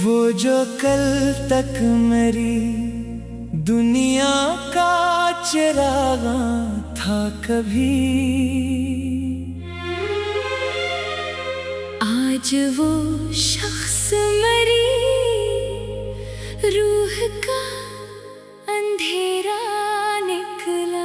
वो जो कल तक मेरी दुनिया का चिरागा था, कभी आज वो शख्स मेरी रूह का अंधेरा निकला।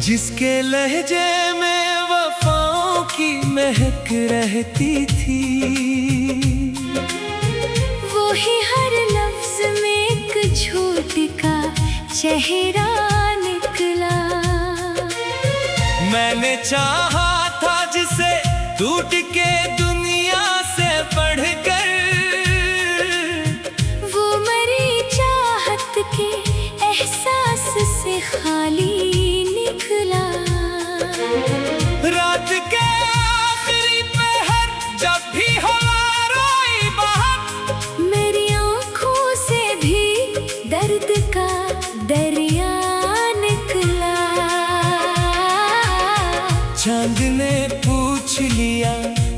जिसके लहजे में वफाओं की महक रहती थी, वो ही हर लफ्ज में एक झूठ का चेहरा निकला। मैंने चाहा था जिसे टूट के दुनिया से बढ़कर, वो मरी चाहत के एहसास से खाली निकला। रात के आखिरी पहर जब भी हवा रोई बाहर, मेरी आँखों से भी दर्द का दरिया निकला। चांद ने पूछ लिया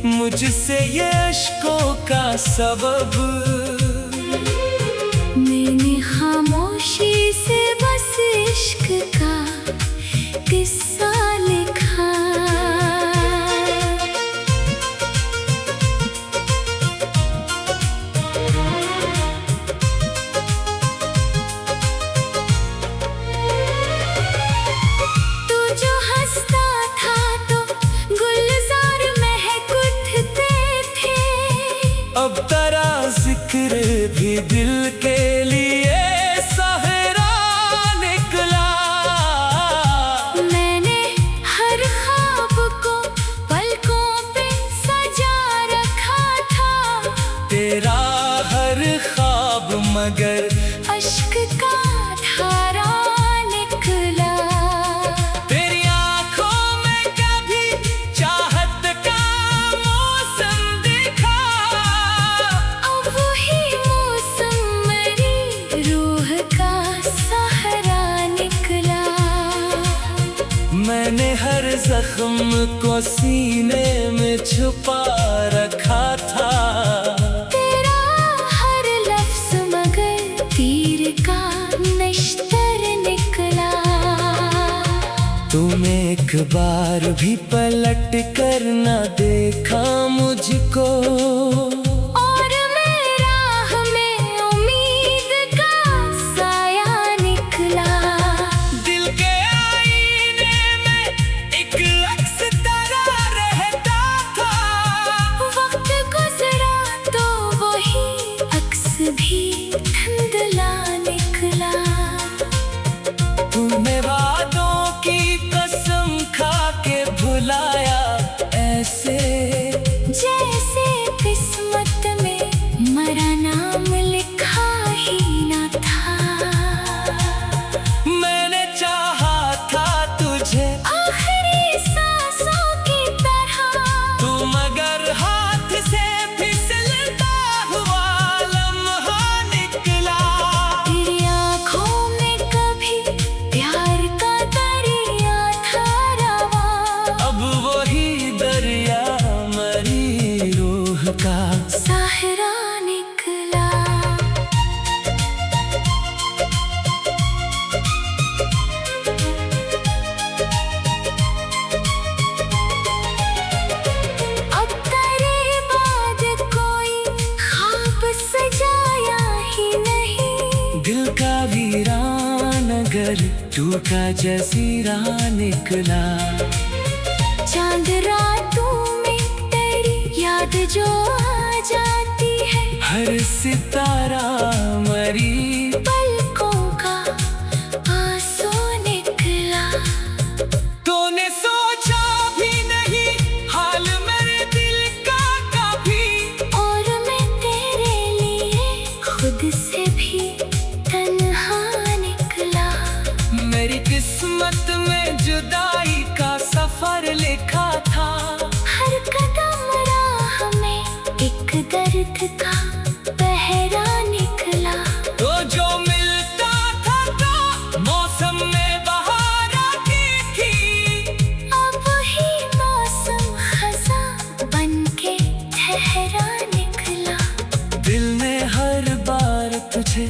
मुझसे ये अश्कों का सबब, मैंने खामोशी से बस इश्क का किस्सा लिखा। तू जो हंसता था तो गुलजार महक उठते थे, अब तेरा जिक्र भी दिल के लिए सहारा निकला। मैंने हर ख्वाब को पलकों पे सजा रखा था, तेरा हर ख्वाब मगर अश्क का धारा निकला। तेरी आंखों में कभी चाहत का मौसम दिखा, अब वही मौसम मेरी रूह का सहारा निकला। मैंने हर जख्म को सीने में छुपा रखा था, तेरा हर लफ्ज मगर तीर का नश्तर निकला। तुम एक बार भी पलट कर न देखा मुझको, और मेरा हमें उम्मीद का साया निकला। दिल के आईने में एक अक्स तेरा रहता था, वक्त गुजरा तो वही अक्स भी धुंधला निकला। तूने वादों की कसम खा के भुलाया ऐसे, जैसे किस्मत में मरा नाम लिखा ही न था। मैंने चाहा था तुझे आखिरी सांसों की तरह, तू मगर हाथ से फिसलता हुआ लम्हा निकला। तेरी आँखों में कभी प्यार का दरिया था रवा, अब वही दरिया मरी रूह का सहारा निकला। अब तेरे बाद कोई ख्वाब सजाया ही नहीं, दिल का वीरान अगर टूटा जसीरा निकला। चांद रातों में तेरी याद जो आ जाती है, हर सितारा मरी पलकों का आंसू निकला। तूने सोचा भी नहीं हाल मेरे दिल का कभी, और मैं तेरे लिए खुद से भी तन्हा निकला। मेरी किस्मत में जुदाई का सफर ले दर्द का पहरा निकला। तो जो मिलता था तो मौसम में बहार आती थी, अब ही मौसम खज़ां बनके ठहरा निकला। दिल ने हर बार तुझे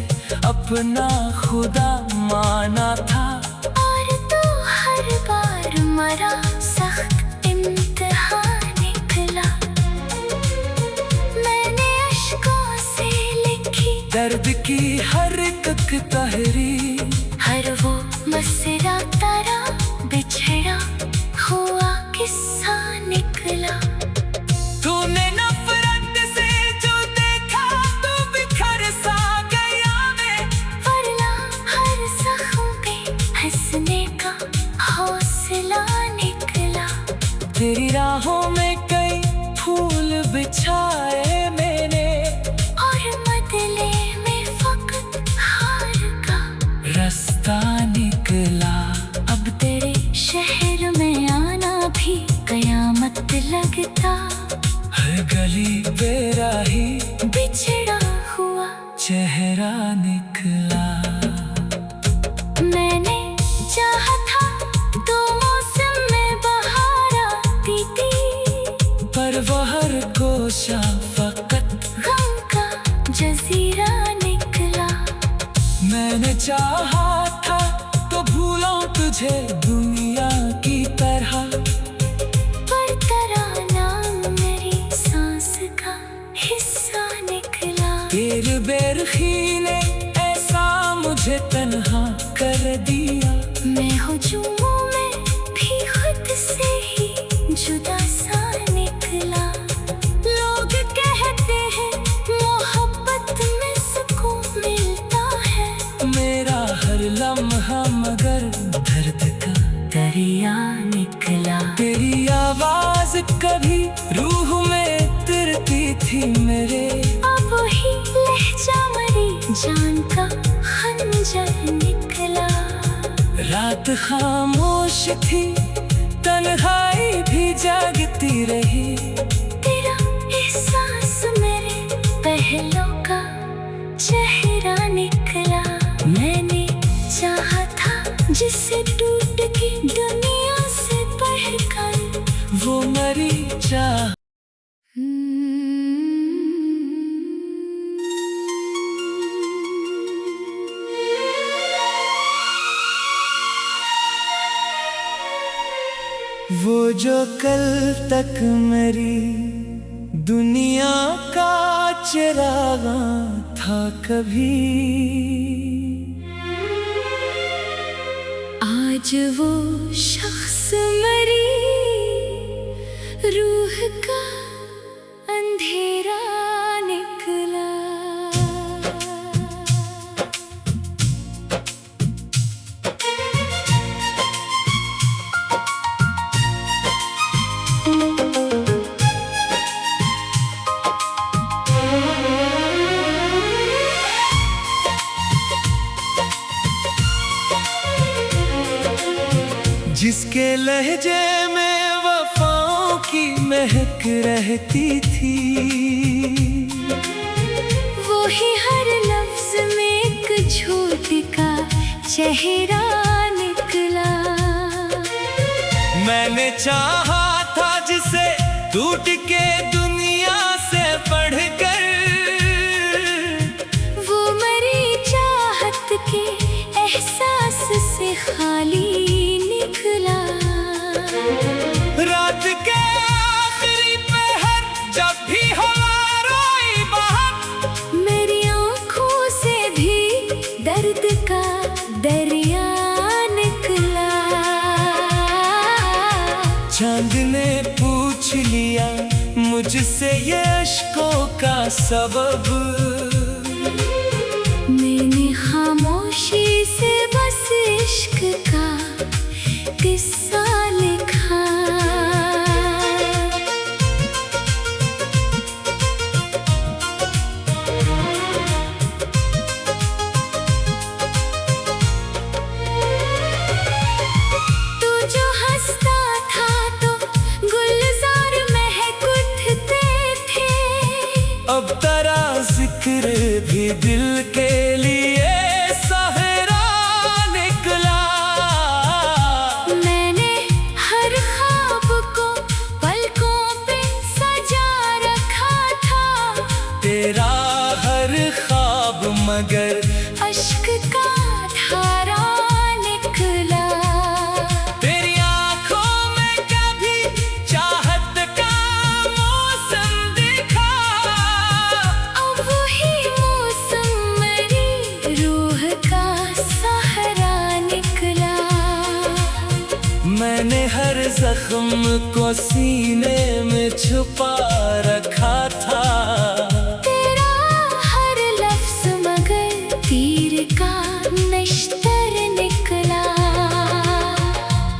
अपना खुदा माना था, और तो हर बार मरा सख्त इम्तिहान निकला। मैंने अश्कों से लिखी दर्द की हर एक तहरीर, हर वो मसरा तारा बिछड़ा हुआ किस्सा निकला। तूने नफरत से जो देखा तो बिखर सा गया मैं, वरना हर जख्म पे हंसने का हौसला निकला। तेरी राहों में कई फूल बिछाए मैंने, और बदले में फकत हार का रास्ता निकला। अब तेरे शहर में आना भी कयामत लगता। हर गली बेराही बिछड़ा हुआ चेहरा निकला। मैंने चाहा था तो मौसम में बहार आती थी, पर वह हर गोशा फकत गम का जजीरा निकला। मैंने चाहा था तो भूलों तुझे दुनिया की तरह, पर तराना मेरी सांस का हिस्सा निकला। तेरी बेरखी ने ऐसा मुझे तन्हा कर दिया। मैं हुजूमों में भी खुद से ही जुदा सा निकला। लोग कहते हैं मोहब्बत में सुकून मिलता है, मेरा हर लम्हा मगर दर्द का दरिया निकला। तेरी आवाज कभी रूह में तिरती थी मेरे, अब ही लहजा मरी जान का खंजर निकला। रात खामोश थी तन्हाई भी जागती रही, तेरा एहसास मेरे पहलों का चेहरा निकला। मैंने चाहा था जिससे टूट के दुनिया से बढ़कर वो मरी चाह। वो जो कल तक मेरी दुनिया का चिरागा था कभी, आज वो शख्स मरी रूह का अंधेरा निकला। जिसके लहजे में वफाओं की महक रहती थी, वो ही हर लफ्ज में एक झूठ का चेहरा निकला। मैंने चाहा था जिसे टूट के दुनिया से बढ़कर, वो मरी चाहत के एहसास से खाली निकला। रात के आखिरी पहर जब भी हवा रोई बाहर, मेरी आँखों से भी दर्द का दरिया निकला। चांद ने पूछ लिया मुझसे ये अश्कों का सबब, मैंने खामोशी से बस इश्क का किस्सा लिखा। तू जो हंसता था तो गुलजार महक उठते थे, अब तेरा जिक्र भी दिल के लिए सहारा निकला। मैंने हर ख्वाब को पलकों पे सजा रखा था, तेरा हर ख्वाब मगर अश्क का धारा निकला। तेरी आंखों में कभी चाहत का मौसम दिखा, अब वही मौसम मेरी रूह का सहारा निकला। मैंने हर जख्म को सीने में छुपा रखा था, तेरा हर लफ्ज मगर तीर का नश्तर निकला।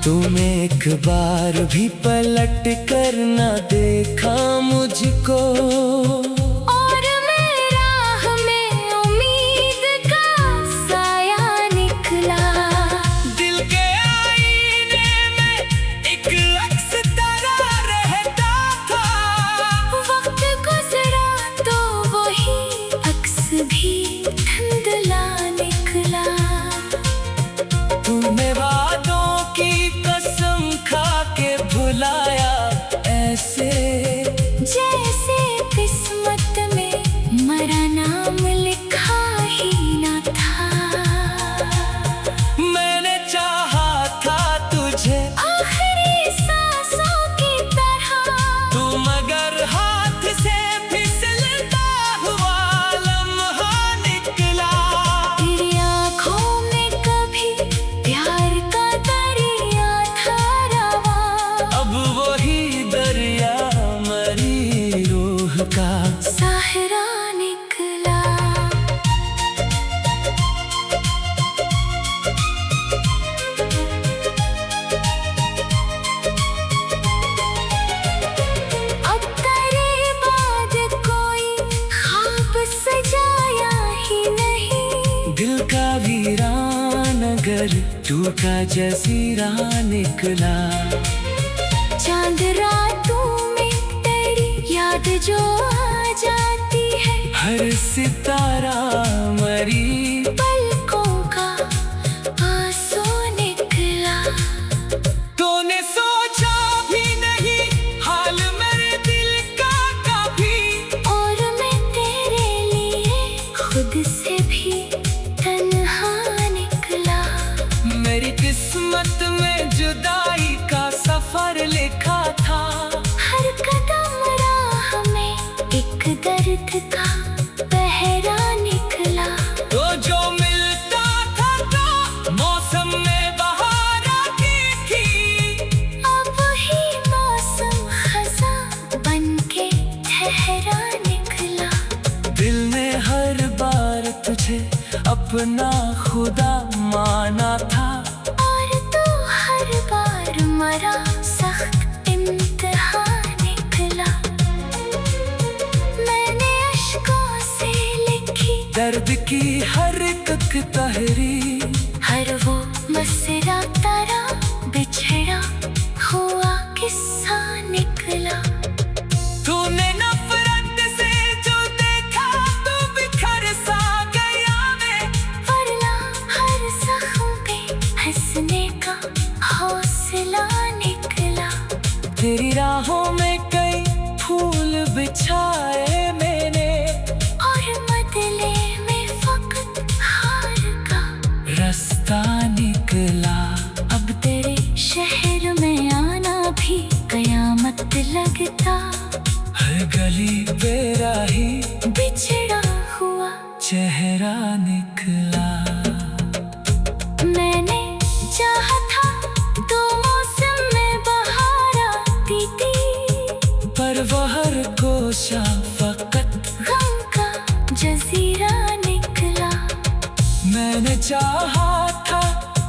तुम एक बार भी पलट कर न देखा मुझको, और मेरी राह में उम्मीद का साया निकला। दिल के आईने में एक अक्स तेरा रहता था, वक्त गुजरा तो वही अक्स भी धुंधला निकला। तूने वादों की कसम खा के भुलाया ऐसे, जैसे किस्मत में मरा नाम लिखा ही न था। मैंने चाहा था तुझे आखिरी सांसों की तरह, तू मगर हाथ से फिसलता हुआ लम्हा निकला। तेरी आँखों में कभी प्यार का दरिया था रवा, अब वही दरिया मरी रूह का सहारा निकला। अब तेरे बाद कोई ख्वाब सजाया ही नहीं, दिल का वीरान अगर टूटा जजीरा निकला। चांद रातों में तेरी याद जो आ जाती है, हर सितारा मरी पलकों का आंसू निकला। तूने सोचा भी नहीं हाल मेरे दिल का कभी, और मैं तेरे लिए खुद से भी तन्हा निकला। मेरी किस्मत में जुदाई का सफर लिखा था, हर कदम राह में एक दर्द का पहरा निकला। तो जो मिलता था तो मौसम में बहार आती थी, अब ही मौसम खज़ां बनके ठहरा निकला। दिल ने हर बार तुझे अपना खुदा माना था, और तू हर बार मरा सख्त इम्तिहान निकला। मैंने अश्कों से लिखी दर्द की हर एक तहरीर, हर वो मसरा तारा बिछड़ा हुआ किस्सा निकला। तूने नफरत से जो देखा तो बिखर सा गया मैं, वरना हर जख्म पे हंसने का हौसला निकला। तेरी राहों में कई फूल बिछाए मैंने, और बदले में फकत हार का रास्ता निकला। अब तेरे शहर में आना भी कयामत लगता, हर गली बेराही बिछड़ा हुआ चेहरा निकला। मैंने चाहा था तो मौसम में बहार आती थी, पर वो हर कोशा फकत गम का जजीरा निकला। मैंने चाहा था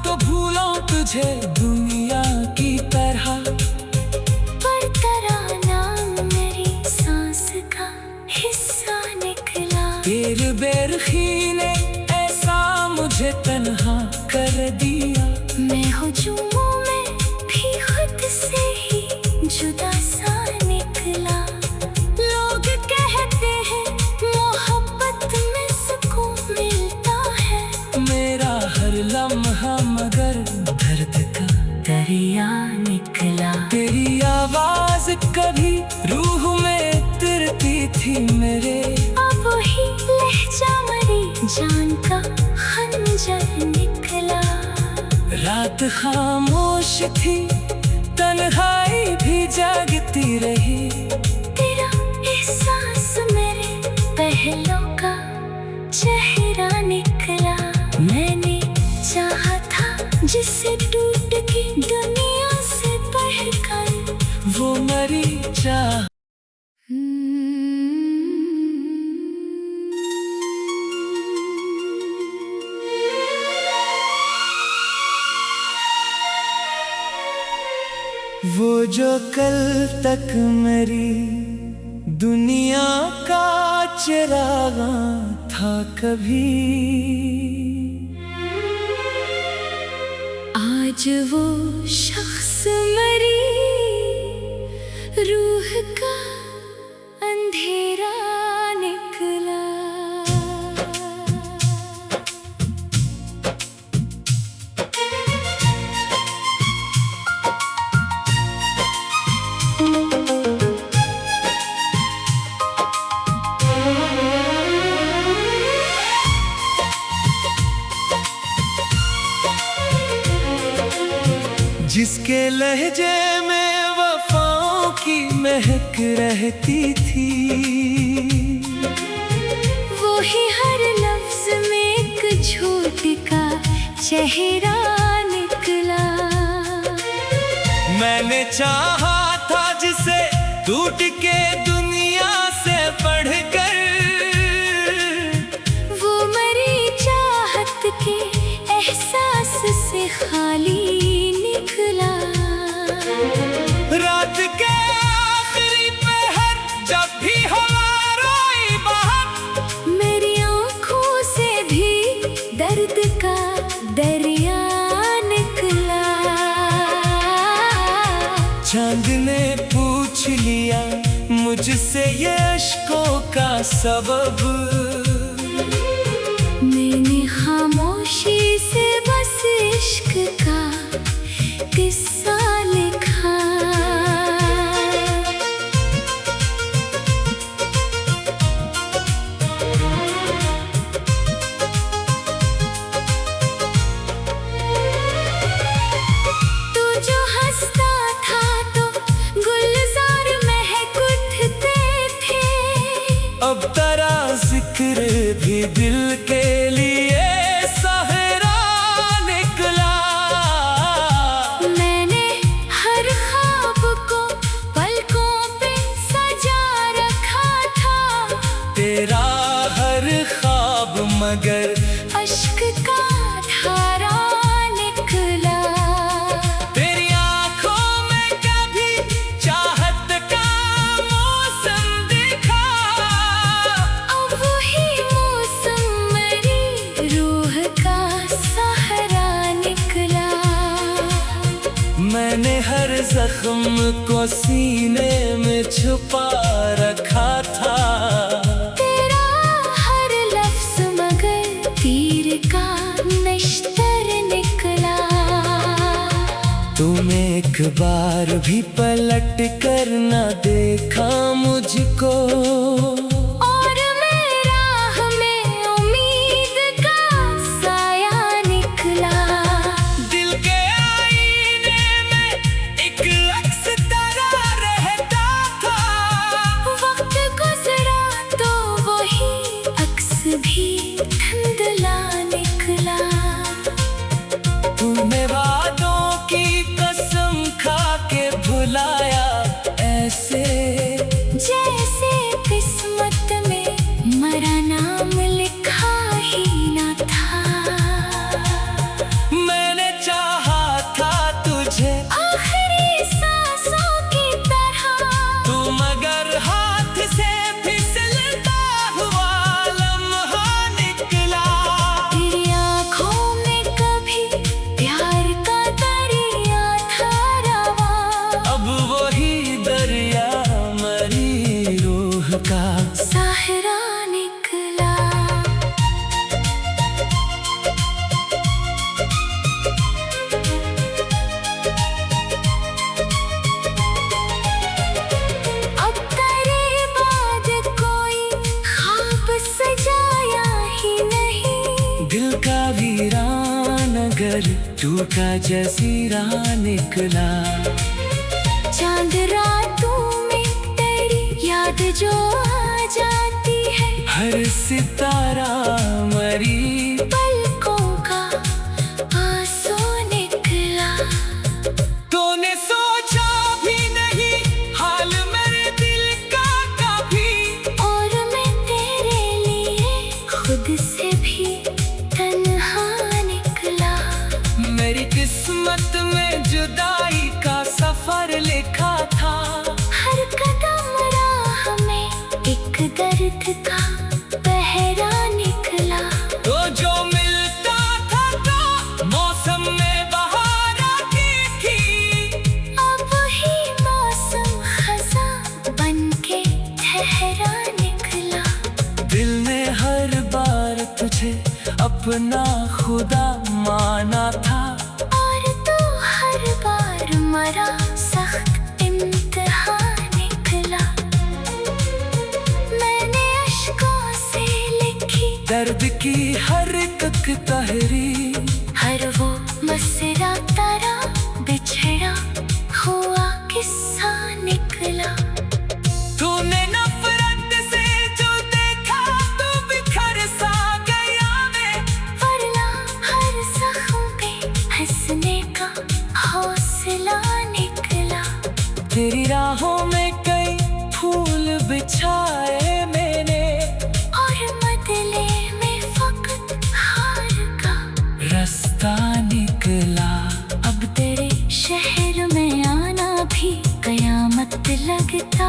तो भूला तुझे दुनिया की तरह, पर तेरा नाम मेरी सांस का हिस्सा निकला। तेरे बेरखी ने ऐसा मुझे तन्हा कर दिया, मैं हुजूमों में भी खुद से ही जुदा सा निकला। लोग कहते हैं कभी रूह में उतरती थी मेरे। अब वही लहजा मरी जान का खंजर निकला। रात खामोश थी, तन्हाई भी जागती रही। तेरा एहसास मेरे पहलों का चेहरा निकला। मैंने चाहा था जिससे टूट के दुनिया से बढ़कर वो मरी चाह। वो जो कल तक मेरी दुनिया का चिराग था कभी, आज वो शख्स मरी रूह का अंधेरा निकला। जिसके लहजे में वफाओं की महक रहती थी, वो ही हर लफ्ज में एक झूठ का चेहरा निकला। मैंने चाहा था जिसे टूट के दुनिया से बढ़कर, वो मरी चाहत के एहसास से खाली निकला। रात के आखिरी पहर जब भी हवा रोई बाहर, मेरी आँखों से भी दर्द का दरिया निकला। चांद ने पूछ लिया मुझसे ये अश्कों का सबब, मैंने खामोशी से बस इश्क का किस्सा लिखा। तू जो हंसता था तो गुलजार महक उठते थे। अब तेरा जिक्र भी दिल के लिए सहारा निकला। मैंने हर ख्वाब को पलकों पे सजा रखा था। तेरा हर ख्वाब मगर अश्क का धारा निकला। तेरी आंखों में कभी चाहत का मौसम दिखा। अब वही मौसम मेरी रूह का सहारा निकला। मैंने हर जख्म को सीने में छुपा रखा था। तेरा हर लफ्ज मगर तीर का नश्तर निकला। तुम एक बार भी पलट कर न देखा मुझको, और मैं राह में उम्मीद का साया निकला। दिल के आईने में एक अक्स तेरा रहता था। वक्त गुजरा तो वही अक्स भी धुंधला निकला। तूने वादों की कसम खा के भुलाया ऐसे, जैसे किस्मत में मरा नाम लिखा ही न था। मैंने चाहा था तुझे आखिरी सांसों की तरह, तू मगर हाथ से फिसलता हुआ लम्हा निकला। तेरी आँखों में कभी प्यार का दरिया था रवा। अब वही दरिया मरी रूह का साहरा निकला। पर टूटा जजीरा निकला। चांद रातों में तेरी याद जो आ जाती है, हर सितारा मरी पलकों का आंसू निकला। तूने सोचा भी नहीं हाल मेरे दिल का कभी, और मैं तेरे लिए खुद से भी तन्हा निकला। मेरी किस्मत में जुदाई का सफर लिखा था। हर कदम राह में एक दर्द का पहरा निकला। तो जो मिलता था तो मौसम में बहार आती थी, अब ही मौसम खज़ां बनके ठहरा निकला। दिल ने हर बार तुझे अपना खुदा माना था, और तू हर बार मरा सख्त इम्तिहान निकला। मैंने अश्कों से लिखी दर्द की हर एक तहरीर, हर वो मसरा तारा बिछड़ा हुआ किस्सा निकला। तूने नफरत से जो देखा तो बिखर सा गया मैं, वरना हर जख्म पे हंसने का हौसला निकला। तेरी राहों में कई फूल बिछाए मैंने, और बदले में फकत हार का रास्ता निकला। अब तेरे शहर में आना भी कयामत लगता।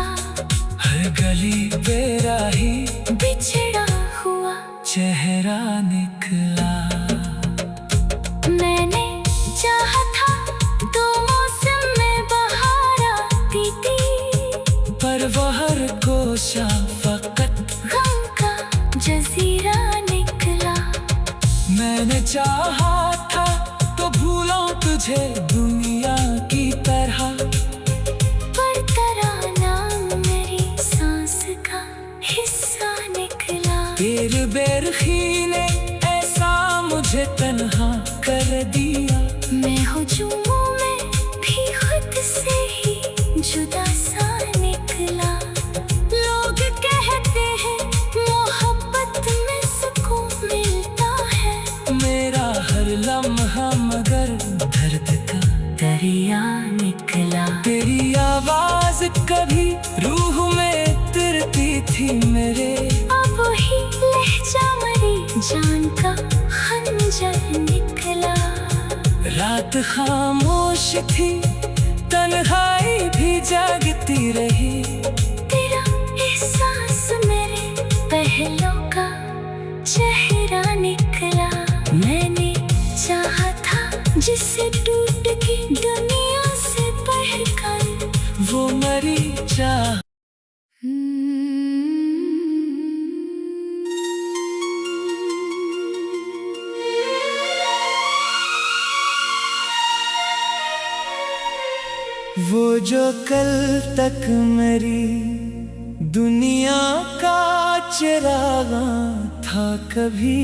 हर गली बेराही बिछड़ा हुआ चेहरा निकला। मैंने चाहा था तो मौसम में बहार आती थी, पर वहर कोशा फकत गम का जजीरा निकला। मैंने चाहा था तो भूला तुझे दुनिया की तरह, पर तराना मेरी सांस का हिस्सा निकला। तेरे बेरखी ने ऐसा मुझे तन्हा कर दिया। मैं हुजूमों में भी खुद से ही जुदा सा निकला। लोग कहते हैं मोहब्बत में सुकून मिलता है, मेरा हर लम्हा मगर दर्द का दरिया निकला। तेरी आवाज कभी रूह में तिरती थी मेरे, अब ही लहजा मरी जान का खंजर निकला। रात खामोश थी तन्हाई भी जागती रही, तेरा एहसास मेरे पहलों का चेहरा निकला। मैंने चाहा था जिससे टूट के दुनिया से बढ़कर वो मरी चाह। वो जो कल तक मेरी दुनिया का चिरागा था कभी,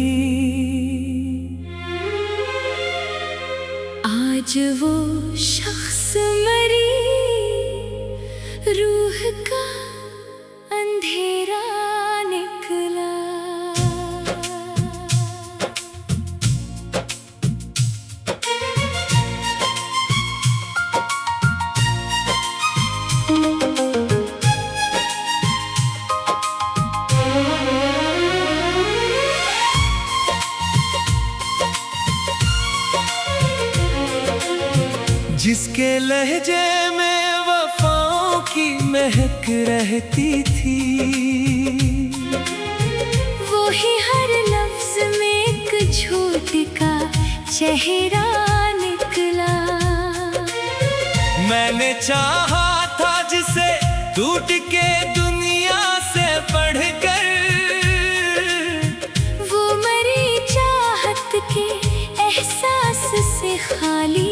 आज वो शख्स मरी रूह का अंधेरा निकला। जिसके लहजे में वफाओं की महक रहती थी, वो ही हर लफ्ज में एक झूठ का चेहरा निकला। मैंने चाहा था जिसे टूट के दुनिया से बढ़कर, वो मरी चाहत के एहसास से खाली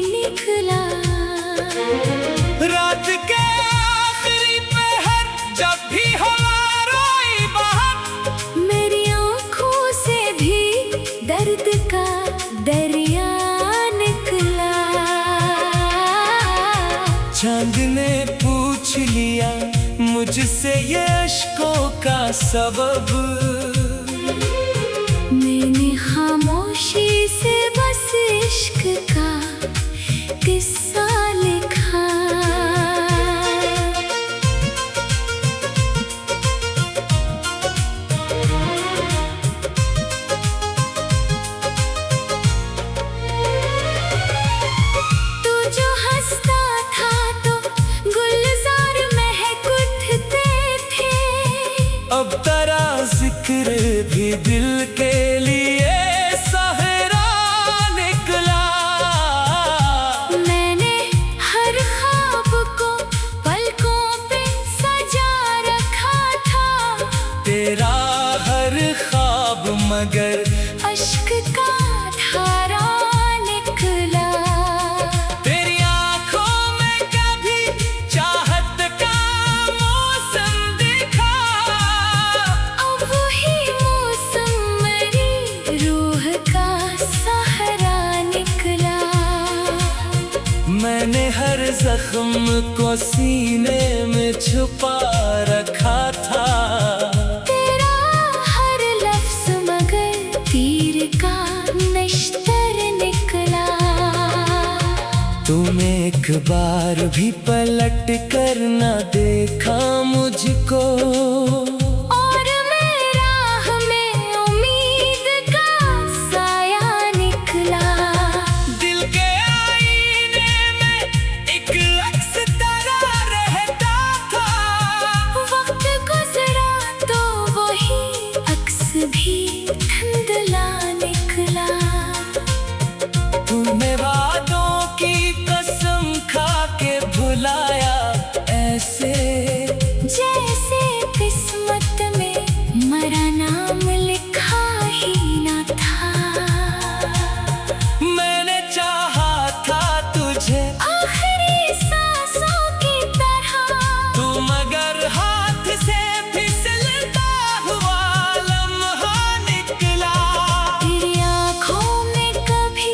निकला। रात के आखिरी पहर जब भी हवा रोई बाहर, मेरी आंखों से भी दर्द का दरिया मुझसे ये अश्कों का सबब। मैंने खामोशी से बस इश्क का किस्सा लिखा। तू जो हंसता था तो गुलजार महक उठते थे। अब तेरा जिक्र भी दिल के लिए सहरा निकला। मैंने हर ख्वाब को पलकों पे सजा रखा था। तेरा हर ख्वाब मगर अश्क का धारा निकला। तेरी आंखों में कभी चाहत का मौसम दिखा। अब वही मौसम मेरी रूह का सहारा निकला। मैंने हर जख्म को सीने में छुपा रखा था। तेरा हर लफ्ज मगर तीर का निश्तर निकला। तुम एक बार भी पलट कर न देखा मुझको। और मैं राह में उम्मीद का साया निकला। दिल के आईने में एक अक्स तेरा रहता था। वक्त गुजरा तो वही अक्स भी धुंधला निकला। तूने वादों की कसम खा के भुलाया ऐसे, जैसे किस्मत में मरा नाम लिखा ही न था। मैंने चाहा था तुझे आखिरी सांसों की तरह। तू मगर हाथ से फिसलता हुआ लम्हा निकला। तेरी आँखों में कभी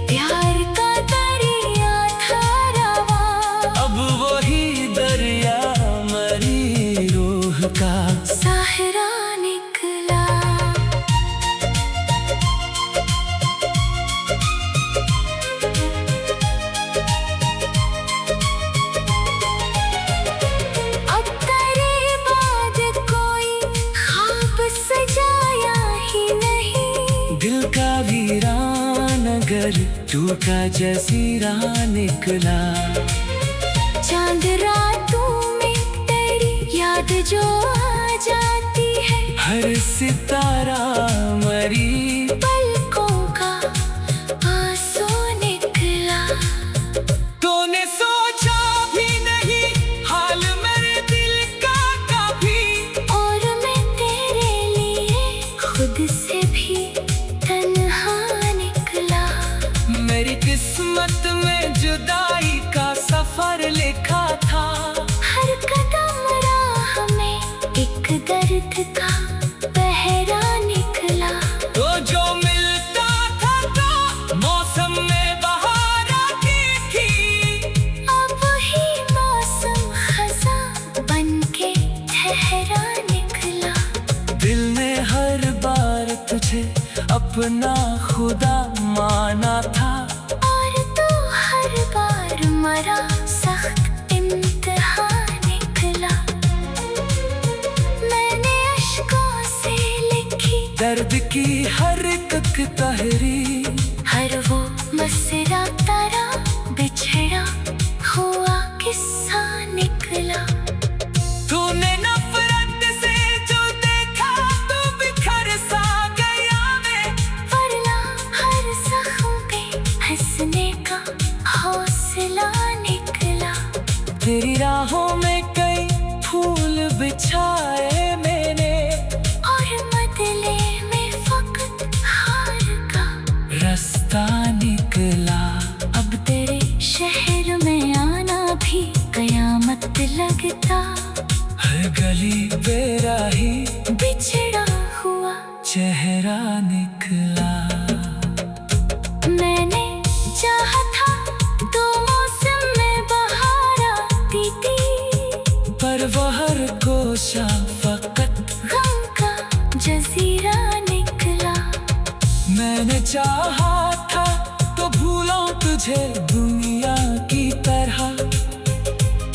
प्यार का दरिया था रवा। अब वही दरिया मरी रूह का साहरा निकला। अब तेरे बाद कोई ख्वाब सजाया ही नहीं। दिल का वीरान अगर टूटा जसीरा निकला। चांद रातों में तेरी याद जो आ जाती है। हर सितारा मरी पलकों का आंसू निकला। तूने सोचा भी नहीं हाल मेरे दिल का कभी। और मैं तेरे लिए खुद से भी तन्हा निकला। मेरी किस्मत में जुदाई का सफर लिखा था। हर कदम राह में एक दर्द का पहरा निकला। तो जो मिलता था तो मौसम में बहार आती थी। अब वही मौसम खज़ां बनके ठहरा निकला। दिल ने हर बार तुझे अपना खुदा माना था। और तू हर बार मरा सख्त इम्तिहान निकला। मैंने अश्कों से लिखी दर्द की हर एक तहरीर। हर वो मसरा तारा बिछड़ा हुआ किस्सा निकला। तूने नफरत से जो देखा तो बिखर सा गया मैं। वरना हर जख्म पे हंसने का हौसला निकला। तेरी राहों में कई फूल बिछाए मैंने। और बदले में फकत हार का रास्ता निकला। अब तेरे शहर में आना भी कयामत लगता। हर गली बेराही बिछड़ा हुआ चेहरा निकला। मैंने चाहा था तो मौसम में बहार आती थी। पर वो हर को चाहा था तो भूलों तुझे दुनिया की तरह,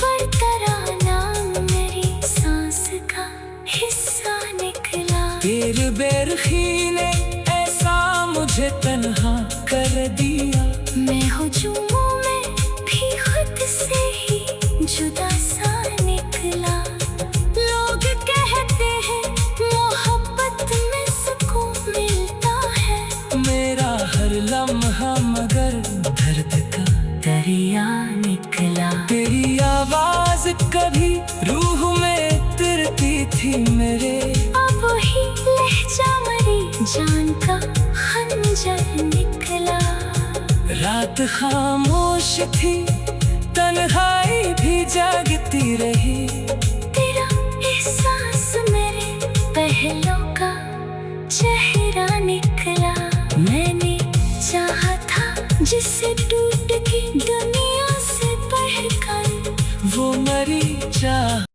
पर तराना मेरी सांस का हिस्सा निकला। तेरे बेरखी ने ऐसा मुझे तन्हा कर दिया। मैं हुजूमों में भी खुद से ही जुदा सा निकला। लोग कहते हैं मोहब्बत में सुकून मिलता है, मेरा हर लम्हा मगर दर्द का दरिया निकला। तेरी आवाज कभी रूह में उतरती थी मेरे, अब ही लहजा मरी जान का खंजर निकला। रात खामोश थी तन्हाई भी जागती रही, तेरा एहसास मेरे पहलों का चेहरा निकला। मैंने चाहा था जिससे टूट के दुनिया से बढ़कर वो मरी चाह।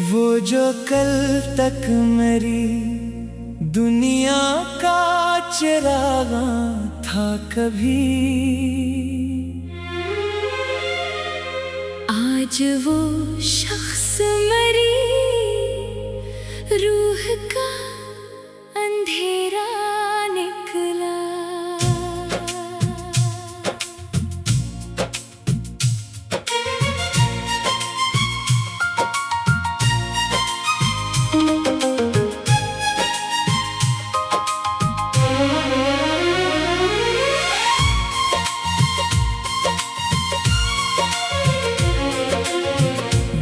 वो जो कल तक मेरी दुनिया का चिरागा था कभी, आज वो शख्स मरी रूह का अंधेरा निकला।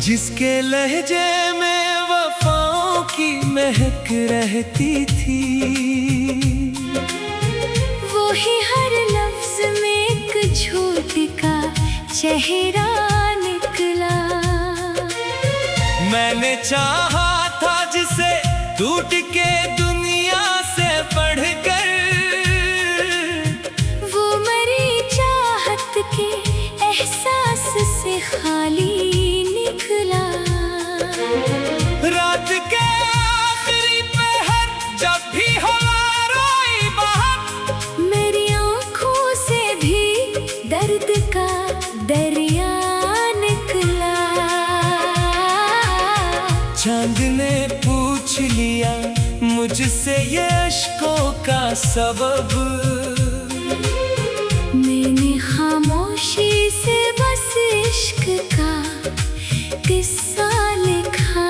जिसके लहजे में वफाओं की महक रहती थी, वो ही हर लफ्ज में एक झूठ का चेहरा निकला। मैंने चाहा था जिसे टूट के दुनिया से बढ़कर, वो मरी चाहत के एहसास से खाली निकला। रात के आखिरी पहर जब भी हवा रोई बाहर, मेरी आँखों से भी दर्द का दरिया निकला। चांद ने पूछ लिया मुझसे ये अश्कों का सबब, मैंने खामोशी से बस इश्क का किस्सा लिखा।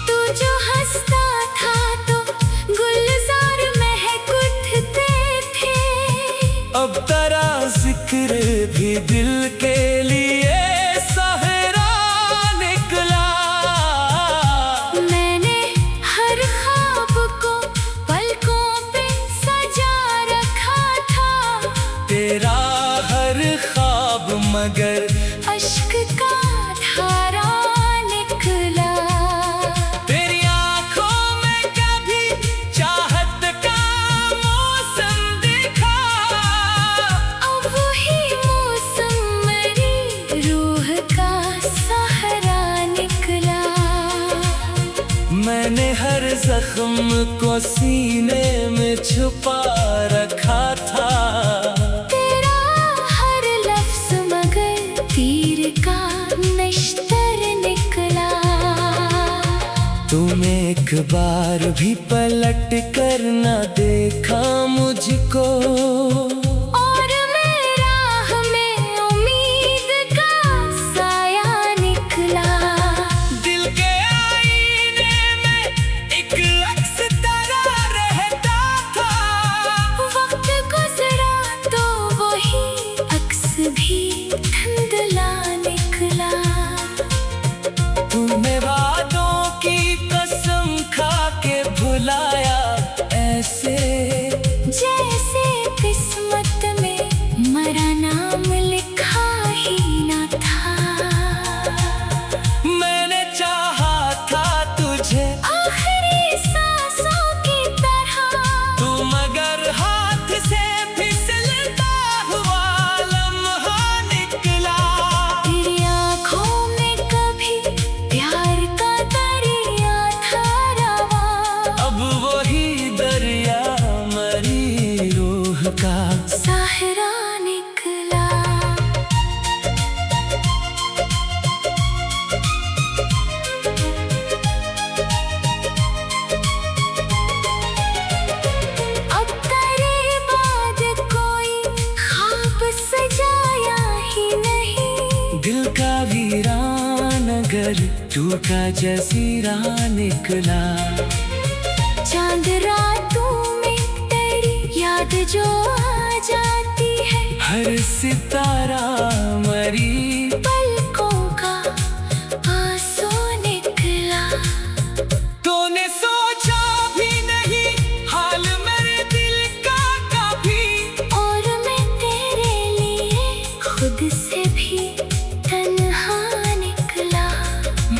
तू जो हंसता था तो गुलजार महक उठते थे, अब तेरा जिक्र भी दिल के लिए सहारा निकला। मैंने हर ख्वाब को पलकों पे सजा रखा था, तेरा हर ख्वाब मगर अश्क का धारा निकला। तेरी आंखों में कभी चाहत का मौसम दिखा, अब वही मौसम मेरी रूह का सहारा निकला। मैंने हर जख्म को सीने में छुपा रखा था, तेरा हर लफ्ज मगर तीर का नश्तर निकला। तुम एक बार भी पलट कर न देखा मुझको, और मेरा हमें उम्मीद का साया निकला। दिल के आईने में एक अक्स तेरा रहता था, वक्त गुजरा तो वही अक्स भी धुंधला निकला। तुम्हें वादों की कसम खा के भुलाया ऐसे, जैसे किस्मत का साहरा निकला। अब तेरे बाद कोई ख्वाब सजाया ही नहीं, दिल का वीरान अगर टूटा जसीरा निकला। चांद रातों में तेरी याद जो आ जाती है, हर सितारा मरी पलकों का आंसू निकला। तूने सोचा भी नहीं हाल मेरे दिल का कभी, और मैं तेरे लिए खुद से भी तन्हा निकला।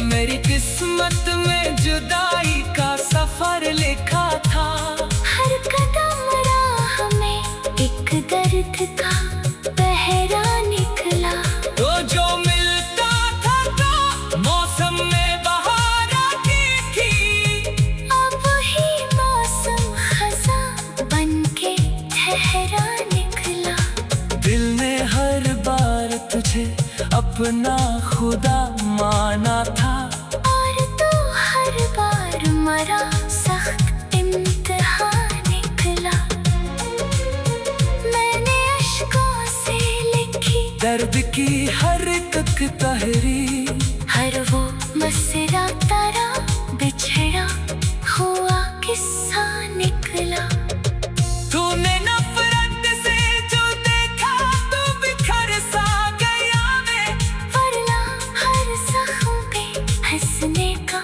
मेरी किस्मत में जुदाई का सफर लिखा था, हर कदम राह में एक दर्द का पहरा निकला। तो जो मिलता था तो मौसम में बहार आती थी, अब ही मौसम खज़ां बनके ठहरा निकला। दिल ने हर बार तुझे अपना खुदा माना था, और तू हर बार मरा सख्त इम्तिहान निकला। मैंने अश्कों से लिखी दर्द की हर तक तहरीर, हर वो मसरा तारा बिछड़ा हुआ किस्सा निकला। तूने नफरत से जो देखा तो बिखर सा गया मैं, वरना हर जख्म पे हंसने का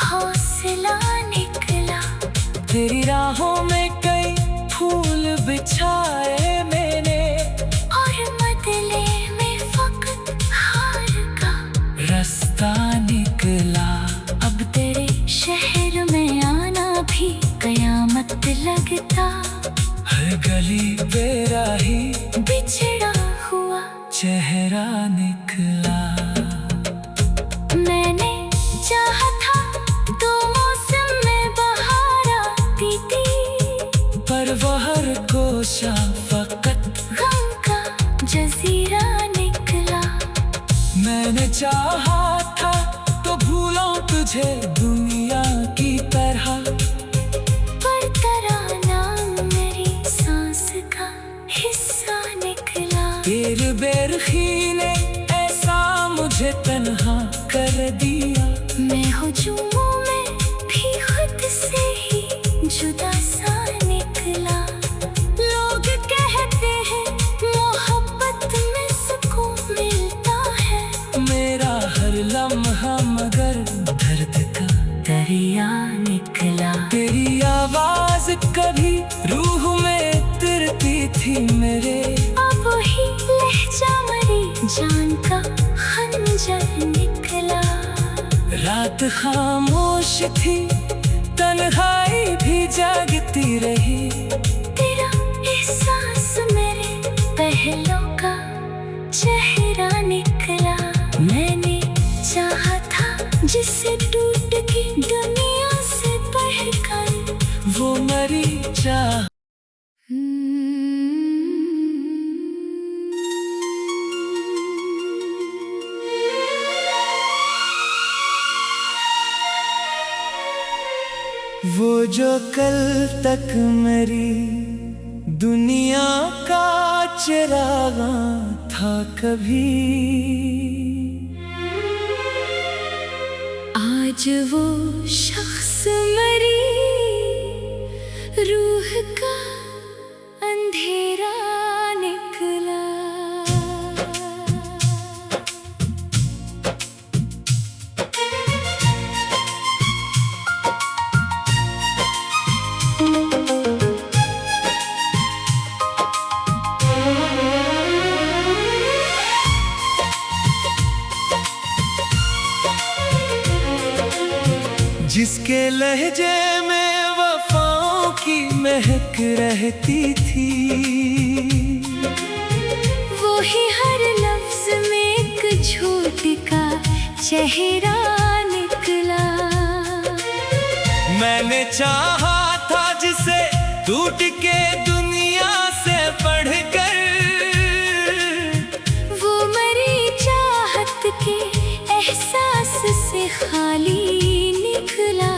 हौसला निकला। तेरी राहों में कई फूल बिछाए मैंने, और बदले में फकत हार का रास्ता निकला। अब तेरे शहर में आना भी कयामत लगता, हर गली बेराही बिछड़ा हुआ चेहरा निकला। मैंने चाहा था तो मौसम में बहार आती थी, पर वह हर कोशा फकत गम का जजीरा निकला। मैंने चाहा था तो भूलों तुझे दुनिया की तरह, पर तराना मेरी सांस का हिस्सा निकला। तेरे बेरखी ने ऐसा मुझे तन्हा कर दिया, मैं हुजूमों में भी खुद से ही जुदा सा निकला। लोग कहते हैं मोहब्बत में सुकून मिलता है, मेरा हर लम्हा मगर दर्द का दरिया निकला। तेरी आवाज कभी रूह में तिरती थी मेरे, अब ही लहजा मरी जान का खंजर निकला। रात खामोश थी तन्हाई भी जागती रही, तेरा एहसास मेरे पहलों का चेहरा निकला। मैंने चाहा था जिससे टूट के दुनिया से बढ़कर वो मरी चाह। वो जो कल तक मेरी दुनिया का चिरागा था कभी, आज वो शख्स मरी रूह का अंधेरा निकला। जिसके लहजे में वफाओं की महक रहती थी, वो ही हर लफ्ज में एक झूठ का चेहरा निकला। मैंने चाहा था जिसे टूट के दुनिया से पढ़कर वो मरी चाहत के एहसास से खाली निकला।